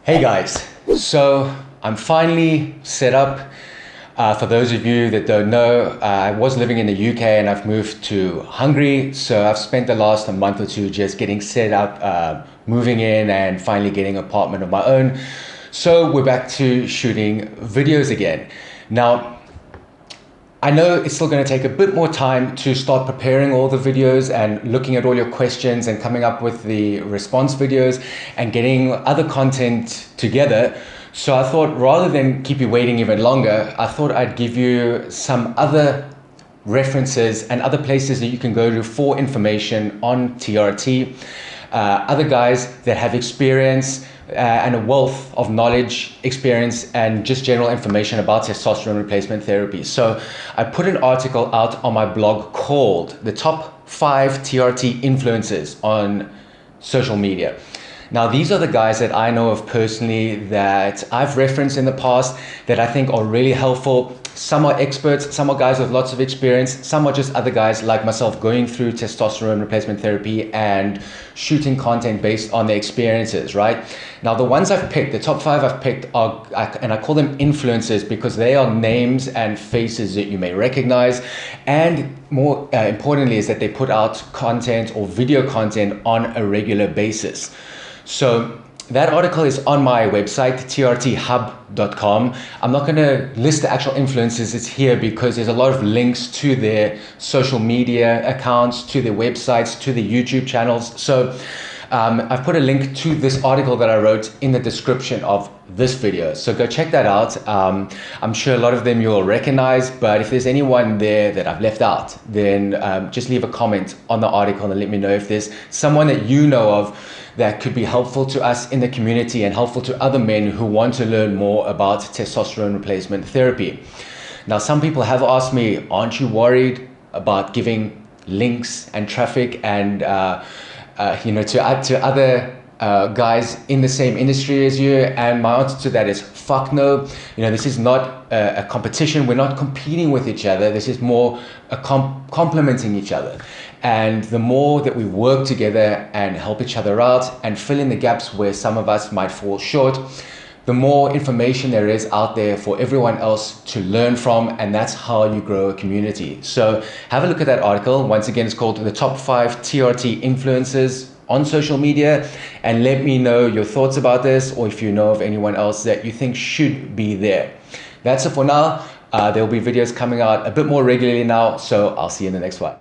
Hey guys, so I'm finally set up. For those of you that don't know, I was living in the UK and I've moved to Hungary. So I've spent the last month or two just getting set up, moving in and finally getting an apartment of my own. So we're back to shooting videos again. Now, I know it's still going to take a bit more time to start preparing all the videos and looking at all your questions and coming up with the response videos and getting other content together. So I thought rather than keep you waiting even longer, I thought I'd give you some other references and other places that you can go to for information on TRT. Other guys that have experience and a wealth of knowledge, experience, and just general information about testosterone replacement therapy. So I put an article out on my blog called The Top 5 TRT Influencers on Social Media. Now, these are the guys that I know of personally that I've referenced in the past that I think are really helpful. Some are experts, some are guys with lots of experience, some are just other guys like myself going through testosterone replacement therapy and shooting content based on their experiences, right? Now, the ones I've picked, the top 5 I've picked are, and I call them influencers because they are names and faces that you may recognize. And more importantly is that they put out content or video content on a regular basis. So that article is on my website, trthub.com. I'm not going to list the actual influencers, it's here because there's a lot of links to their social media accounts, to their websites, to their YouTube channels. So I've put a link to this article that I wrote in the description of this video. So go check that out. I'm sure a lot of them you'll recognize, but if there's anyone there that I've left out, then just leave a comment on the article and let me know if there's someone that you know of that could be helpful to us in the community and helpful to other men who want to learn more about testosterone replacement therapy. Now, some people have asked me, aren't you worried about giving links and traffic and to other guys in the same industry as you? And my answer to that is fuck no. This is not a competition. We're not competing with each other. This is more a complementing each other. And the more that we work together and help each other out and fill in the gaps where some of us might fall short, the more information there is out there for everyone else to learn from, and that's how you grow a community. So have a look at that article. Once again, it's called The Top 5 TRT Influencers on Social Media, and let me know your thoughts about this, or if you know of anyone else that you think should be there. That's it for now. There will be videos coming out a bit more regularly now, so I'll see you in the next one.